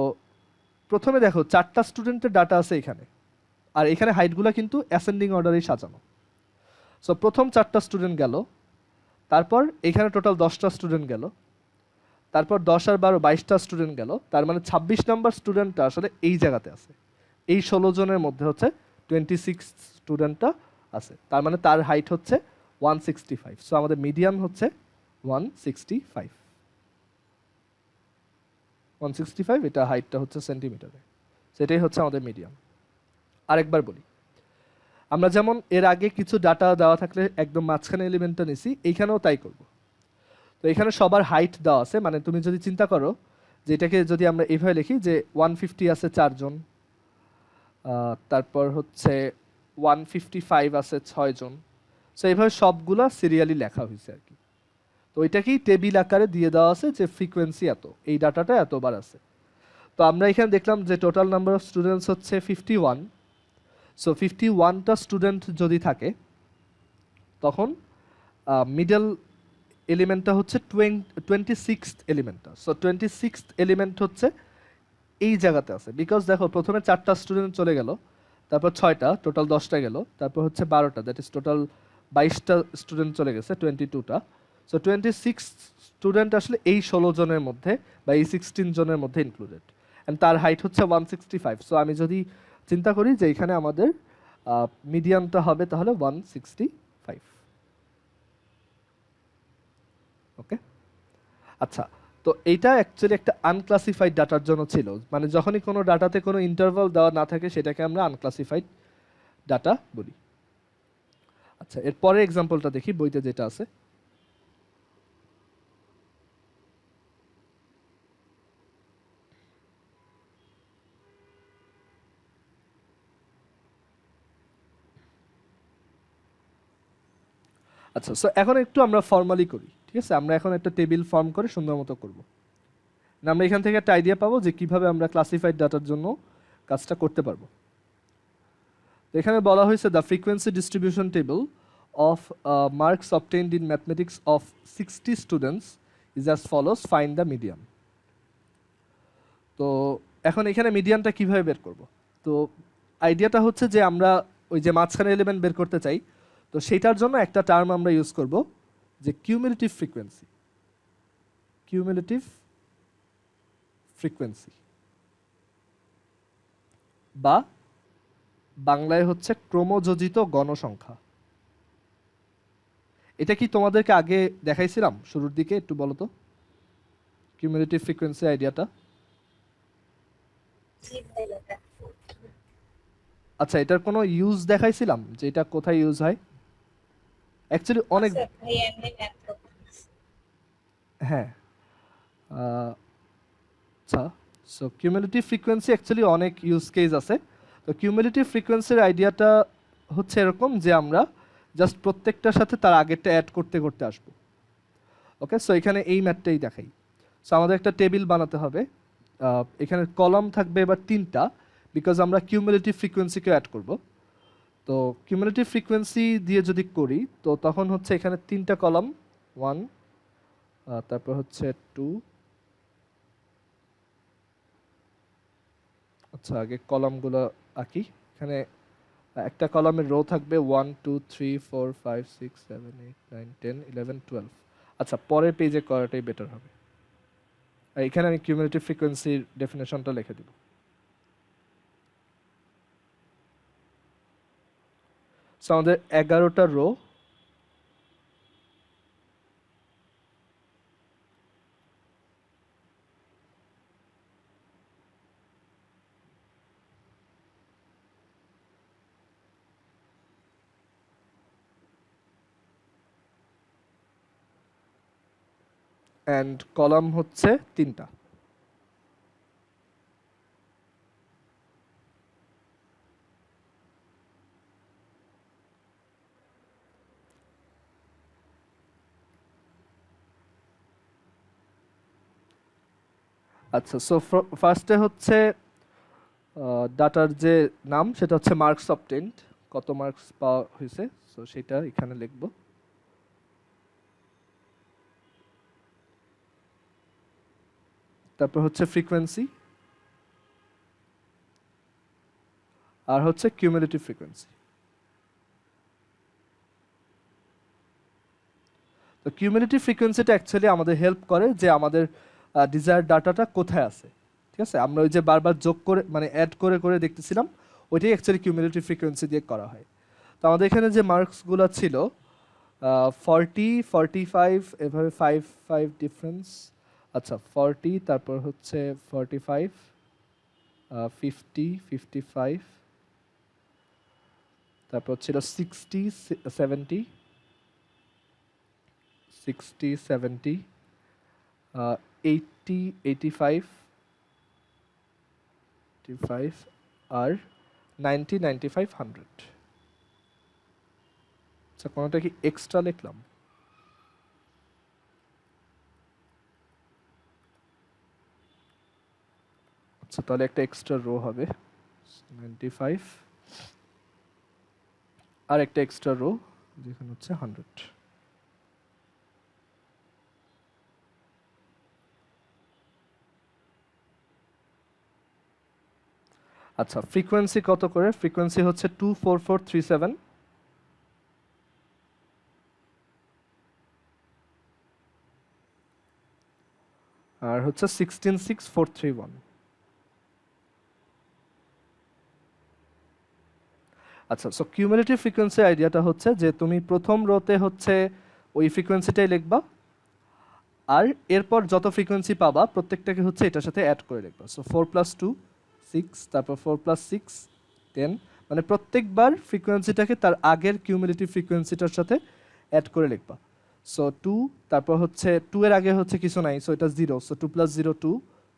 প্রথমে দেখো 4টা স্টুডেন্টের ডাটা আছে এখানে, আর এখানে হাইটগুলো কিন্তু অ্যাসেন্ডিং অর্ডারেই সাজানো। সো প্রথম 4টা স্টুডেন্ট গেল, তারপর এখানে টোটাল 10টা স্টুডেন্ট গেল, তারপর 10 আর 12 22টা স্টুডেন্ট গেল। তার মানে 26 নাম্বার স্টুডেন্টটা আসলে এই জায়গাতে আছে, এই 16 জনের মধ্যে হচ্ছে 26 স্টুডেন্টটা আছে। তার মানে তার হাইট হচ্ছে 165। সো আমাদের মিডিয়ান হচ্ছে 165, 165, এটা হাইটটা হচ্ছে সেন্টিমিটারে। সেটাই হচ্ছে আমাদের মিডিয়ান। আরেকবার বলি, আমরা যেমন এর আগে কিছু ডাটা দেওয়া থাকলে একদম মাঝখানে এলিমেন্টটা নিছি, এইখানেও তাই করব। তো এখানে সবার হাইট দেওয়া আছে, মানে তুমি যদি চিন্তা করো যে এটাকে যদি আমরা এইভাবে লিখি যে 150 আছে 4 জন, তারপর হচ্ছে 155 আছে 6 জন। সো এইভাবে সবগুলা সিরিয়ালি লেখা হয়েছে আর কি। তো ওইটাকেই টেবিল আকারে দিয়ে দেওয়া আছে যে ফ্রিকোয়েন্সি এত, এই ডাটাটা এতবার আছে। তো আমরা এখানে দেখলাম যে টোটাল নাম্বার অফ স্টুডেন্টস হচ্ছে 51। সো 51টা স্টুডেন্ট যদি থাকে তখন মিডল এলিমেন্টটা হচ্ছে 26th এলিমেন্টটা। সো 26th এলিমেন্ট হচ্ছে এই জায়গাতে আছে, বিকজ দেখো প্রথমে 4টা স্টুডেন্ট চলে গেল, তারপর 6টা, টোটাল 10টা গেল, তারপর হচ্ছে 12টা, দ্যাট ইজ টোটাল 22টা স্টুডেন্ট চলে গেছে, 22টা। সো 26 স্টুডেন্ট আসলে এই 16 জনের মধ্যে বা এই 16 জনের মধ্যে ইনক্লুডেড, অ্যান্ড তার হাইট হচ্ছে 165। সো আমি যদি চিন্তা করি যে এখানে আমাদের মিডিয়ানটা হবে তাহলে 165। ওকে, আচ্ছা। তো এইটা অ্যাকচুয়ালি একটা আনক্লাসিফাইড ডাটার জন্য ছিল, মানে যখনই কোনো ডাটাতে কোনো ইন্টারভাল দেওয়া না থাকে সেটাকে আমরা আনক্লাসিফাইড ডাটা বলি। আচ্ছা, এর পরের এক্সাম্পলটা দেখি বইতে যেটা আছে। আচ্ছা, সো এখন একটু আমরা ফর্মালি করি, ঠিক আছে? আমরা এখন একটা টেবিল ফর্ম করে সুন্দর মতো করবো। আমরা এখান থেকে একটা আইডিয়া পাবো যে কিভাবে আমরা ক্লাসিফাইড ডাটার জন্য কাজটা করতে পারবো। তো এখানে বলা হয়েছে the frequency distribution table of marks obtained in mathematics of 60 students is as follows, find the median. তো এখন এখানে মিডিয়ানটা কিভাবে বের করব? তো আইডিয়াটা হচ্ছে যে আমরা ওই যে মাঝখানে এলিমেন্ট বের করতে চাই, তো সেইটার জন্য একটা টার্ম আমরা ইউজ করব যে কিউমুলেটিভ ফ্রিকোয়েন্সি। কিউমুলেটিভ ফ্রিকোয়েন্সি বা বাংলায় হচ্ছে ক্রমযোজিত গণসংখ্যা। এটা কি তোমাদেরকে আগে দেখাইছিলাম শুরুর দিকে? একটু বলো তো কিউমুলেটিভ ফ্রিকোয়েন্সি আইডিয়াটা। আচ্ছা, এটার কোনো ইউজ দেখাইছিলাম যে এটা কোথায় ইউজ হয়? অ্যাকচুয়ালি অনেক, হ্যাঁ, আচ্ছা। সো কিউমুলেটিভ ফ্রিকোয়েন্সি অ্যাকচুয়ালি অনেক ইউজ কেস আছে। তো কিউমুলেটিভ ফ্রিকোয়েন্সির আইডিয়াটা হচ্ছে এরকম যে আমরা জাস্ট প্রত্যেকটার সাথে তার আগেরটা অ্যাড করতে করতে আসবো। ওকে, সো এখানে এই ম্যাথটাই দেখাই। সো আমাদের একটা টেবিল বানাতে হবে। এখানে কলাম থাকবে এবার 3টা, বিকজ আমরা কিউমুলেটিভ ফ্রিকোয়েন্সিকে অ্যাড করব। তো কিউমুলেটিভ ফ্রিকোয়েন্সি দিয়ে যদি করি তো তখন হচ্ছে এখানে 3টা কলাম, 1, তারপর হচ্ছে 2। আচ্ছা, আগে কলামগুলো আঁকি। এখানে একটা কলামের রো থাকবে 1 2 3 4 5 6 7 8 9 10 11 12। আচ্ছা, পরের পেজে করাটাই বেটার হবে। আর এখানে আমি কিউমুলেটিভ ফ্রিকোয়েন্সির ডেফিনেশনটা লিখে দিব। সো আমাদের 11টা রো, অ্যান্ড কলাম হচ্ছে 3টা। আচ্ছা, সো ফার্স্টে হচ্ছে ডাটার যে নাম সেটা হচ্ছে মার্কস অবটেন্ড, কত মার্কস পাওয়া হয়েছে, সো সেটা এখানে লিখব। তারপর হচ্ছে ফ্রিকোয়েন্সি, আর হচ্ছে কিউমুলেটিভ ফ্রিকোয়েন্সি। তো কিউমুলেটিভ ফ্রিকোয়েন্সিটা অ্যাকচুয়ালি আমাদের হেল্প করে যে আমাদের ডিজায়ার ডাটাটা কোথায় আছে, ঠিক আছে? আমরা ওই যে বারবার যোগ করে মানে অ্যাড করে করে দেখতেছিলাম, ওইটাই অ্যাকচুয়ালি কিউমুলেটিভ ফ্রিকোয়েন্সি দিয়ে করা হয়। তো আমাদের এখানে যে মার্কসগুলো ছিল 40 45 এভাবে 5 5 ডিফারেন্স। আচ্ছা, 40, তারপর হচ্ছে 45, 50 55, তারপর ছিল 60 70 60 70, 80 85 85, আর 90 95 100। আচ্ছা, কোনোটা কি এক্সট্রা লিখলাম? আচ্ছা, তাহলে একটা এক্সট্রা রো হবে 95, আর একটা এক্সট্রা রো যেখানে হচ্ছে 100। আচ্ছা, ফ্রিকোয়েন্সি কত করে? ফ্রিকোয়েন্সি হচ্ছে 24437, আর হচ্ছে 166 431। আচ্ছা, সো কিউমুলেটিভ ফ্রিকোয়েন্সি আইডিয়াটা হচ্ছে যে তুমি প্রথম রোতে হচ্ছে ওই ফ্রিকোয়েন্সিটাই লিখবা, আর এরপর যত ফ্রিকোয়েন্সি পাবা প্রত্যেকটাকে হচ্ছে এটার সাথে অ্যাড করে লিখবা। সো 4+2 6, তারপর 4+6 10, মানে প্রত্যেকবার ফ্রিকোয়েন্সিটাকে তার আগের কিউমুলেটিভ ফ্রিকোয়েন্সিটার সাথে অ্যাড করে লিখবা। সো 2, তারপর হচ্ছে 2 এর আগে হচ্ছে কিছু নাই, সো এটা 0, সো 2+0 2,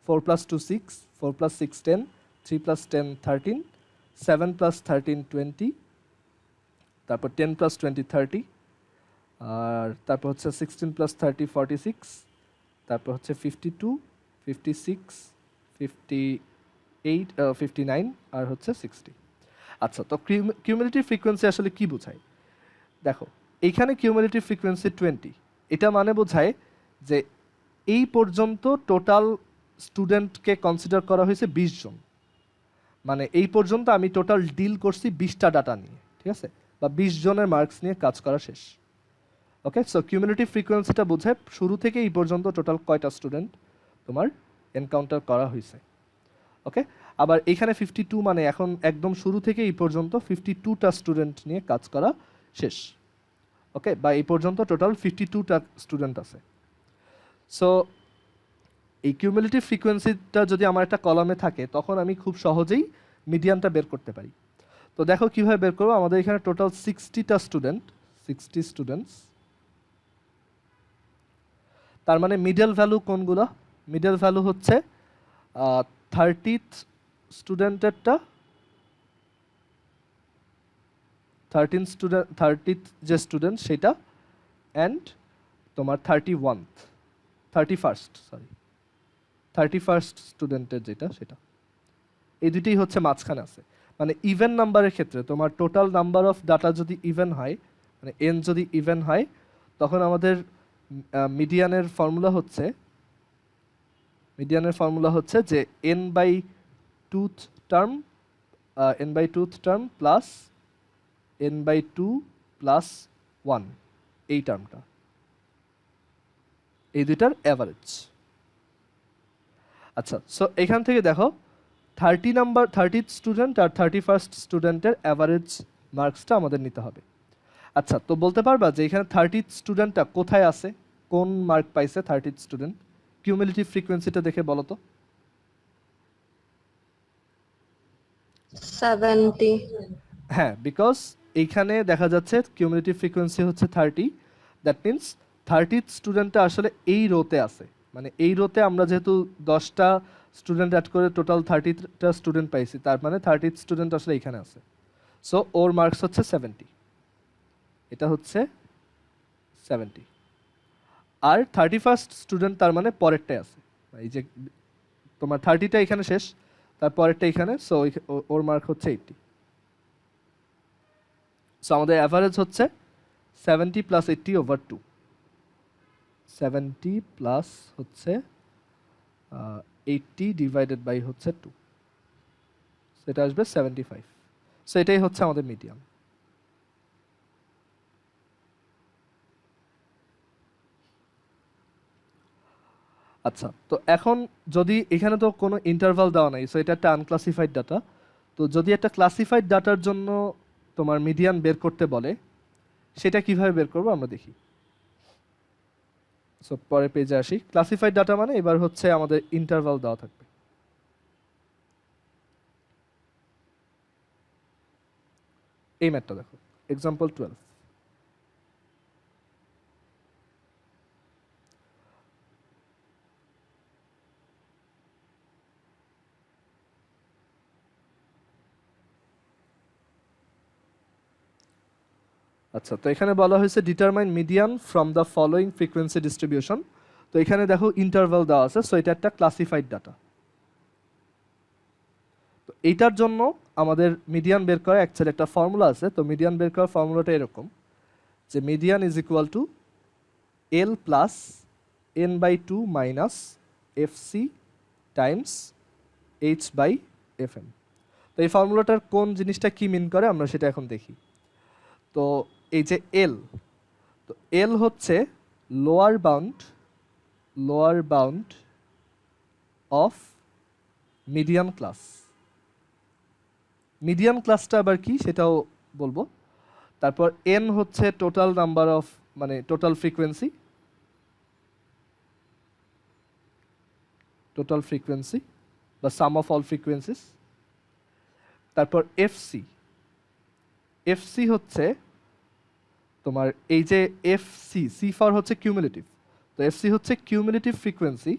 4+2 6, 4+6 10, 3+10 13, 7+13 20, তারপর 10+20 30, আর তারপর হচ্ছে 16+30 46, তারপর হচ্ছে 52 56 58 59, আর হচ্ছে 60। আচ্ছা, তো কিউমুলেটিভ ফ্রিকোয়েন্সি আসলে কি বোঝায়? দেখো, এইখানে কিউমুলেটিভ ফ্রিকোয়েন্সি 20, এটা মানে বোঝায় যে এই পর্যন্ত টোটাল স্টুডেন্টকে কনসিডার করা হয়েছে 20 জন, মানে এই পর্যন্ত আমি টোটাল ডিল করছি 20টা ডাটা নিয়ে, ঠিক আছে, বা 20 জনের মার্কস নিয়ে কাজ করা শেষ। ওকে, সো কিউমুলেটিভ ফ্রিকোয়েন্সিটা বোঝায় শুরু থেকে এই পর্যন্ত টোটাল কয়টা স্টুডেন্ট তোমার এনকাউন্টার করা হয়েছে। ওকে, আবার এখানে 52 মানে এখন একদম শুরু থেকে এই পর্যন্ত 52টা স্টুডেন্ট নিয়ে কাজ করা শেষ। ওকে, বা এই পর্যন্ত টোটাল 52টা স্টুডেন্ট আছে। সো এই কিউমুলেটিভ ফ্রিকোয়েন্সিটা যদি আমার একটা কলামে থাকে তখন আমি খুব সহজেই মিডিয়ানটা বের করতে পারি। তো দেখো কীভাবে বের করবো। আমাদের এখানে টোটাল 60টা স্টুডেন্ট, 60 স্টুডেন্টস, তার মানে মিডল ভ্যালু কোনগুলো? মিডল ভ্যালু হচ্ছে 30th স্টুডেন্টেরটা, 30th যে স্টুডেন্ট সেটা, অ্যান্ড তোমার 31st স্টুডেন্টের যেটা সেটা, এই দুটোই হচ্ছে মাঝখানে আছে। মানে ইভেন নাম্বারের ক্ষেত্রে তোমার টোটাল নাম্বার অফ ডাটা যদি ইভেন হয়, মানে এন যদি ইভেন হয়, তখন আমাদের মিডিয়ানের ফর্মুলা হচ্ছে যে N by twoth term plus N by 2 plus 1, এই টার্মটা, এই দুইটার অ্যাভারেজ। আচ্ছা, সো এখান থেকে দেখো 30th স্টুডেন্ট আর 31st স্টুডেন্টের অ্যাভারেজ মার্কসটা আমাদের নিতে হবে। আচ্ছা, তো বলতে পারবা যে এখানে 30th স্টুডেন্টটা কোথায় আছে, কোন মার্ক পাইছে 30th স্টুডেন্ট? কিউমুলেটিভ ফ্রিকোয়েন্সিটা দেখে বলো তো। 70। হ্যাঁ, বিকজ এইখানে দেখা যাচ্ছে কিউমুলেটিভ ফ্রিকোয়েন্সি হচ্ছে 30, দ্যাট মিনস 30th স্টুডেন্টটা আসলে এই রোতে আছে। মানে এই রোতে আমরা যেহেতু 10টা স্টুডেন্ট অ্যাড করে টোটাল 30টা স্টুডেন্ট পাইছি, তার মানে 30th স্টুডেন্ট আসলে এইখানে আছে। সো ওর মার্কস হচ্ছে 70, এটা হচ্ছে 70। আর 31st স্টুডেন্ট তার মানে পরেরটাই আছে, এই যে তোমার 30টা এখানে শেষ, তার পরেরটা এখানে, সো ওর মার্ক হচ্ছে 80। সো আমাদের অ্যাভারেজ হচ্ছে 70 প্লাস 80 ওভার 2, 70 প্লাস হচ্ছে 80 ডিভাইডেড বাই হচ্ছে 2, সেটা আসবে 75। সো এটাই হচ্ছে আমাদের মিডিয়ান। আচ্ছা, তো এখন যদি এখানে তো কোনো ইন্টারভাল দেওয়া নাই, সো এটা একটা আনক্লাসিফাইড ডাটা। তো যদি একটা ক্লাসিফাইড ডাটার জন্য তোমার মিডিয়ান বের করতে বলে, সেটা কিভাবে বের করবো আমরা দেখি। সো পরের পেজে আসি। ক্লাসিফাইড ডাটা মানে এবার হচ্ছে আমাদের ইন্টারভাল দেওয়া থাকবে। এই ম্যাথটা দেখো, এক্সাম্পল 12। আচ্ছা, তো এখানে বলা হয়েছে determine median from the following frequency distribution. তো এখানে দেখো ইন্টারভাল দেওয়া আছে, সো এটা একটা ক্লাসিফাইড ডাটা। তো এইটার জন্য আমাদের মিডিয়ান বের করার অ্যাকচুয়ালি একটা ফর্মুলা আছে। তো মিডিয়ান বের করার ফর্মুলাটা এরকম, যে median is equal to L plus N by 2 minus F C times H by F M. তো এই ফর্মুলাটার কোন জিনিসটা কি মিন করে আমরা সেটা এখন দেখি। তো এই যে এল, তো এল হচ্ছে lower bound of median class. Median ক্লাসটা আবার কি সেটাও বলবো। তারপর এন হচ্ছে টোটাল নাম্বার অফ, মানে টোটাল ফ্রিকোয়েন্সি, টোটাল ফ্রিকোয়েন্সি বা সাম অফ অল ফ্রিকোয়েন্সিস। তারপর এফসি, এফসি হচ্ছে তোমার এই যে এফসি, সি ফর হচ্ছে কিউমুলেটিভ, তো এফসি হচ্ছে cumulative frequency,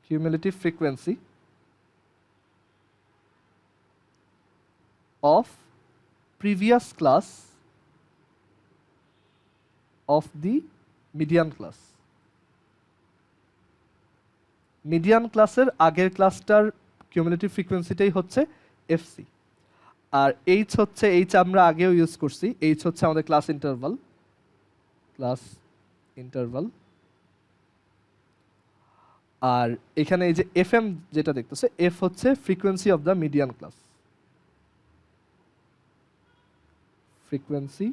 cumulative frequency of previous class of the median class. Median ক্লাসের আগের ক্লাসটার কিউমুলেটিভ ফ্রিকোয়েন্সিটাই হচ্ছে এফসি। আর এইচ হচ্ছে, এইচ আমরা আগেও ইউজ করছি, এইচ হচ্ছে আমাদের ক্লাস ইন্টারভাল, ক্লাস ইন্টারভাল। আর এখানে এই যে এফ এম যেটা দেখতেছে, এফ হচ্ছে frequency of the median class, frequency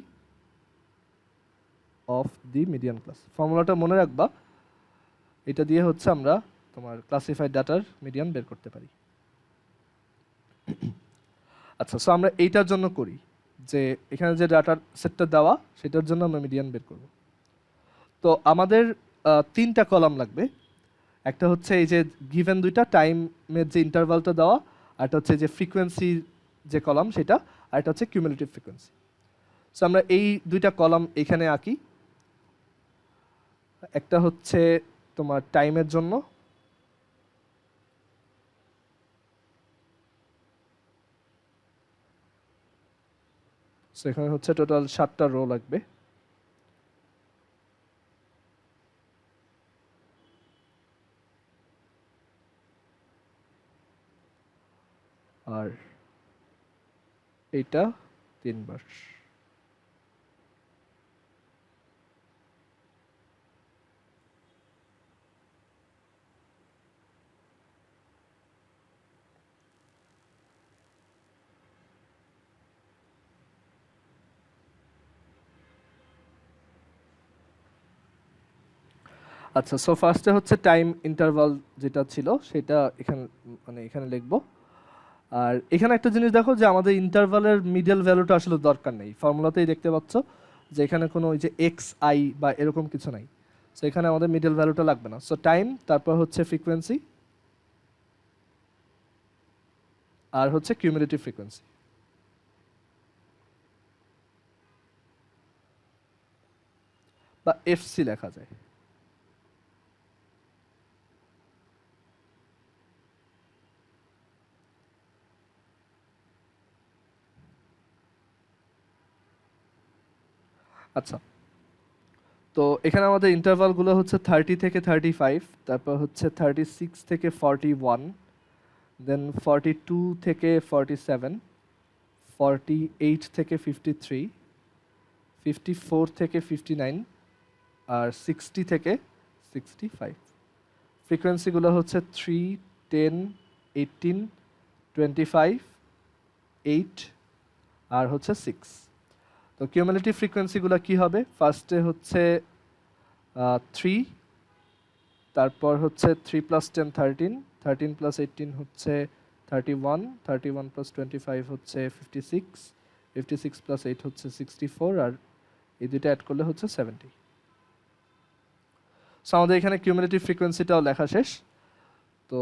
of the median class. ফর্মুলাটা মনে রাখবা, এটা দিয়ে হচ্ছে আমরা তোমার ক্লাসিফাইড ডাটার মিডিয়ান বের করতে পারি। আচ্ছা, সো আমরা এইটার জন্য করি যে এখানে যে ডাটার সেটটা দেওয়া সেটার জন্য আমরা মিডিয়ান বের করব। তো আমাদের তিনটা কলাম লাগবে, একটা হচ্ছে এই যে গিভেন দুইটা টাইমের যে ইন্টারভালটা দেওয়া, আর একটা হচ্ছে যে ফ্রিকোয়েন্সির যে কলাম সেটা, আর একটা হচ্ছে কিউমুলেটিভ ফ্রিকোয়েন্সি। সো আমরা এই দুইটা কলাম এখানে আঁকি। একটা হচ্ছে তোমার টাইমের জন্য, সো এখানে হচ্ছে টোটাল 7টা রো লাগবে। আর এইটা 3 বার। আচ্ছা, সো ফার্স্টে হচ্ছে টাইম ইন্টারভাল যেটা ছিল সেটা এখানে, মানে এখানে লিখবো। আর এখানে একটা জিনিস দেখো যে আমাদের ইন্টারভালের মিডল ভ্যালুটা আসলে দরকার নেই, ফর্মুলাতেই দেখতে পাচ্ছ যে এখানে কোনো ওই যে এক্স আই বা এরকম কিছু নাই, সো এখানে আমাদের মিডল ভ্যালুটা লাগবে না। সো টাইম, তারপর হচ্ছে ফ্রিকোয়েন্সি, আর হচ্ছে কিউমুলেটিভ ফ্রিকোয়েন্সি। বা এফসি লেখা যায়। আচ্ছা, তো এখানে আমাদের ইন্টারভালগুলো হচ্ছে 30 থেকে 35, তারপর হচ্ছে 36 থেকে 41, দেন 42 থেকে 47, 48 থেকে 53, 54 থেকে 59, আর 60 থেকে 65। ফ্রিকোয়েন্সিগুলো হচ্ছে 3, 10, 18, 25, 8 আর হচ্ছে 6। তো কিউমুলেটিভ ফ্রিকোয়েন্সিগুলো কি হবে? ফার্স্টে হচ্ছে 3, তারপর হচ্ছে 3 + 10 13, 13 + 18 হচ্ছে 31, 31 + 25 হচ্ছে 56, 56 + 8 হচ্ছে 64, আর এই দুটো অ্যাড করলে হচ্ছে 70। সো আমাদের এখানে কিউমুলেটিভ ফ্রিকোয়েন্সিটাও লেখা শেষ। তো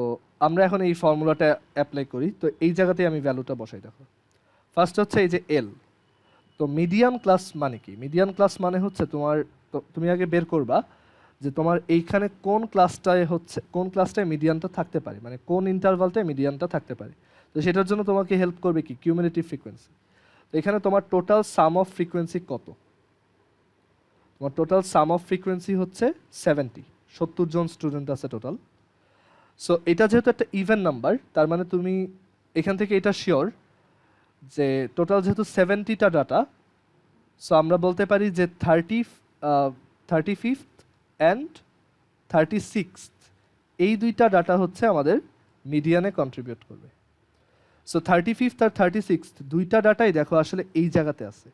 আমরা এখন এই ফর্মুলাটা অ্যাপ্লাই করি। তো এই জায়গাতেই আমি ভ্যালুটা বসাই, দেখো ফার্স্ট হচ্ছে এই যে এল। তো মিডিয়ান ক্লাস মানে কি? মিডিয়ান ক্লাস মানে হচ্ছে তোমার, তুমি আগে বের করবা যে তোমার এইখানে কোন ক্লাসটায় হচ্ছে, কোন ক্লাসটায় মিডিয়ানটা থাকতে পারে, মানে কোন ইন্টারভালটায় মিডিয়ানটা থাকতে পারে। তো সেটার জন্য তোমাকে হেল্প করবে কি? Cumulative frequency. তো এখানে তোমার টোটাল সাম অফ ফ্রিকোয়েন্সি কত? তোমার টোটাল সাম অফ ফ্রিকোয়েন্সি হচ্ছে 70, 70 জন স্টুডেন্ট আছে টোটাল। সো এটা যেহেতু একটা ইভেন নাম্বার, তার মানে তুমি এখান থেকে এটা শিওর যে টোটাল যেহেতু 70টা ডাটা, সো আমরা বলতে পারি যে 35th অ্যান্ড 36th এই দুইটা ডাটা হচ্ছে আমাদের মিডিয়ানে কন্ট্রিবিউট করবে। সো 35th আর 36th দুইটা ডাটাই দেখো আসলে এই জায়গাতে আছে।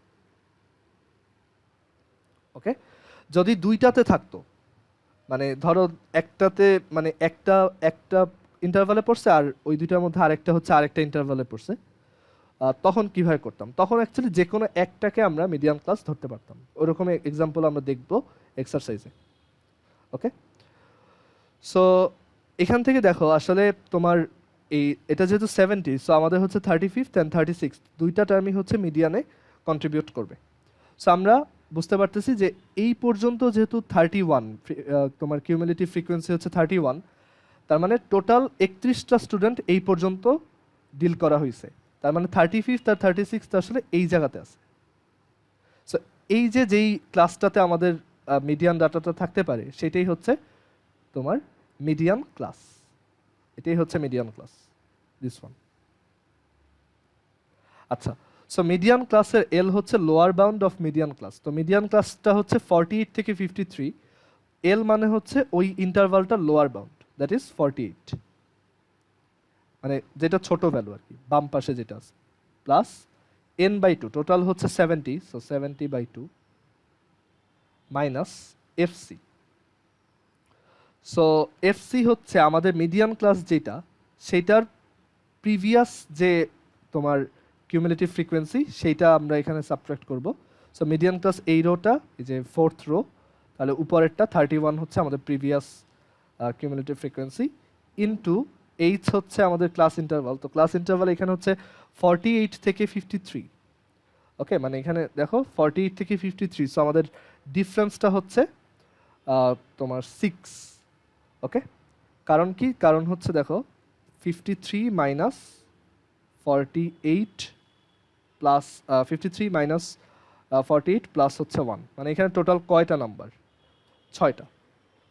ওকে, যদি দুইটাতে থাকতো, মানে ধরো একটাতে, মানে একটা একটা ইন্টারভালে পড়ছে আর ওই দুইটার মধ্যে আরেকটা হচ্ছে আরেকটা ইন্টারভালে পড়ছে, তখন কিভাবে করতাম? তখন অ্যাকচুয়ালি যে কোনো একটাকে আমরা মিডিয়াম ক্লাস ধরতে পারতাম। ওরকম এক্সাম্পল আমরা দেখব এক্সারসাইজে। ওকে, সো এখান থেকে দেখো আসলে তোমার এটা যেহেতু 70, সো আমাদের হচ্ছে 35th অ্যান্ড 36 দুইটা টার্মই হচ্ছে মিডিয়ানে কন্ট্রিবিউট করবে। সো আমরা বুঝতে পারতেছি যে এই পর্যন্ত যেহেতু 31 তোমার কিউমুলেটিভ ফ্রিকোয়েন্সি হচ্ছে 31, তার মানে টোটাল 31টা স্টুডেন্ট এই পর্যন্ত ডিল করা হয়েছে। তার মানে 35th আর 36th আসলে এই জায়গাতে আছে। সো এই যে যেই ক্লাসটাতে আমাদের মিডিয়ান ডাটাটা থাকতে পারে সেটাই হচ্ছে তোমার মিডিয়ান ক্লাস। এটাই হচ্ছে মিডিয়ান ক্লাস, দিস ওয়ান। আচ্ছা, সো মিডিয়ান ক্লাসের এল হচ্ছে lower bound of median class. তো মিডিয়ান ক্লাসটা হচ্ছে 48 থেকে 53, এল মানে হচ্ছে ওই ইন্টারভালটা লোয়ার বাউন্ড, দ্যাট ইজ 48, মানে যেটা ছোট ভ্যালু আর কি, বাম পাশে যেটা আছে, প্লাস n/2, টোটাল হচ্ছে 70, so 70/2 minus FC. So FC হচ্ছে আমাদের মিডিয়ান ক্লাস যেটা, সেটার প্রিভিয়াস যে তোমার কিউমুলেটিভ ফ্রিকোয়েন্সি সেইটা আমরা এখানে সাবট্রাক্ট করব। সো মিডিয়ান ক্লাস এই রোটা, এই যে 4th রো, তাহলে উপরেরটা 31 হচ্ছে আমাদের previous cumulative frequency, into H হচ্ছে আমাদের ক্লাস ইন্টারভাল। তো ক্লাস ইন্টারভাল এখানে হচ্ছে 48 থেকে 53। ওকে, মানে এখানে দেখো 48 থেকে 53, সো আমাদের ডিফারেন্সটা হচ্ছে তোমার 6। ওকে, কারণ কি? কারণ হচ্ছে দেখো 53 মাইনাস 48 প্লাস 53 মাইনাস 48 প্লাস হচ্ছে 1, মানে এখানে টোটাল কয়টা নাম্বার? 6টা।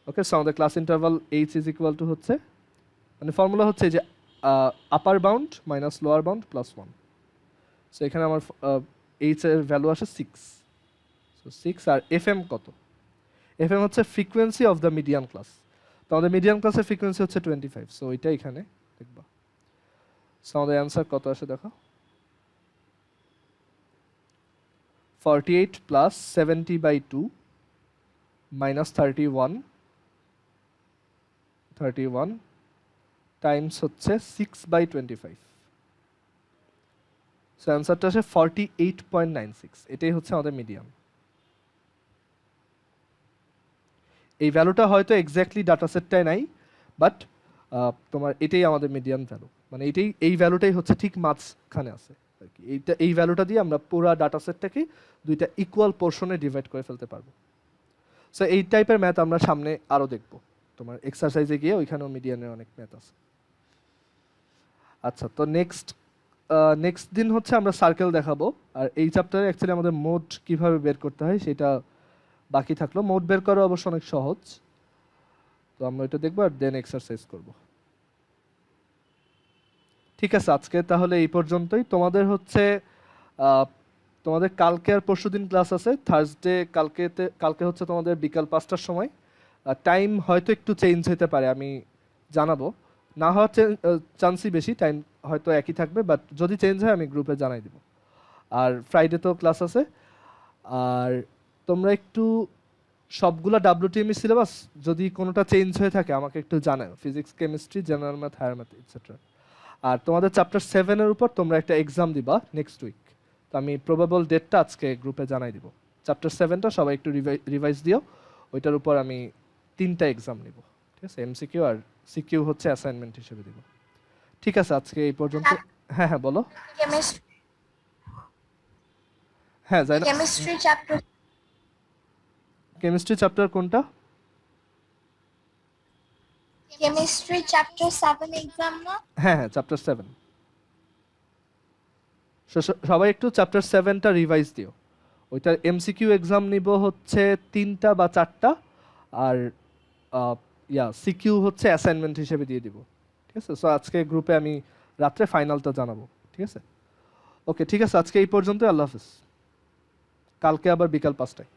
ওকে, সো আমাদের class interval H is equal two হচ্ছে, মানে ফর্মুলা হচ্ছে যে আপার bound minus lower bound plus 1। So এখানে আমার এইচ এর ভ্যালু আসে 6। সো 6, আর এফ এম কত? এফ এম হচ্ছে frequency of the median class. তো আমাদের মিডিয়ান ক্লাসের ফ্রিকোয়েন্সি হচ্ছে 25, সো ওইটা এখানে দেখবা। সো আমাদের অ্যান্সার কত আসে দেখো, 48 প্লাস 70/2 মাইনাস 31 টাইমস হচ্ছে 6/25। সো অ্যান্সারটা আসে 48.96। এটাই হচ্ছে আমাদের মিডিয়ান। এই ভ্যালুটা হয়তো এক্স্যাক্টলি ডাটা সেটটাই নাই, বাট তোমার এটাই আমাদের মিডিয়ান ভ্যালু, মানে এই ভ্যালুটাই হচ্ছে ঠিক মাঝখানে আছে আর কি। এই ভ্যালুটা দিয়ে আমরা পুরো ডাটা সেটটাকে দুইটা ইকুয়াল পোর্শনে ডিভাইড করে ফেলতে পারবো। সো এই টাইপের ম্যাথ আমরা সামনে আরও দেখব, তোমার এক্সারসাইজে গিয়ে ওইখানেও মিডিয়ানের অনেক ম্যাথ আছে। আচ্ছা, তো নেক্সট দিন হচ্ছে আমরা সার্কেল দেখাবো, আর এই চ্যাপ্টারে অ্যাকচুয়ালি আমাদের মোড কিভাবে বের করতে হয় সেটা বাকি থাকলো। মোড বের করা অবশ্য অনেক সহজ, তো আমরা এটা দেখবো আর দেন এক্সারসাইজ করব। ঠিক আছে, আজকে তাহলে এই পর্যন্তই। তোমাদের হচ্ছে তোমাদের কালকে আর পরশুদিন ক্লাস আছে। থার্সডে কালকে হচ্ছে তোমাদের বিকাল 5টার সময়। টাইম হয়তো একটু চেঞ্জ হতে পারে, আমি জানাবো। না হওয়ার চান্সই বেশি, টাইম হয়তো একই থাকবে, বাট যদি চেঞ্জ হয় আমি গ্রুপে জানাই দিব। আর ফ্রাইডে তো ক্লাস আছে। আর তোমরা একটু সবগুলা WTME সিলেবাস যদি কোনোটা চেঞ্জ হয়ে থাকে আমাকে একটু জানাও, physics, chemistry, general math, higher math etcetera. আর তোমাদের চ্যাপ্টার 7-এর উপর তোমরা একটা এক্সাম দিবা নেক্সট উইক। তো আমি প্রবাবল ডেটটা আজকে গ্রুপে জানাই দিব। চ্যাপ্টার 7টা সবাই একটু রিভাইজ দিও, ওইটার উপর আমি 3টা এক্সাম নিব। ঠিক আছে, MCQ আর CQ হচ্ছে অ্যাসাইনমেন্ট হিসেবে দিব। ঠিক আছে, আজকে এই পর্যন্ত। হ্যাঁ হ্যাঁ, বলো। হ্যাঁ, যাই না। কেমিস্ট্রি চ্যাপ্টার কোনটা? কেমিস্ট্রি চ্যাপ্টার 7 এক্সাম না? হ্যাঁ হ্যাঁ, চ্যাপ্টার 7। সবাই একটু চ্যাপ্টার 7টা রিভাইজ দিও। ওইটার MCQ এক্সাম নিব হচ্ছে 3টা বা 4টা, আর CQ হচ্ছে অ্যাসাইনমেন্ট হিসেবে দিয়ে দিব। ঠিক আছে, সো আজকে গ্রুপে আমি রাত্রে ফাইনালটা জানাবো। ঠিক আছে, ওকে, ঠিক আছে, আজকে এই পর্যন্ত। আল্লাহ হাফিজ। কালকে আবার বিকাল 5টায়।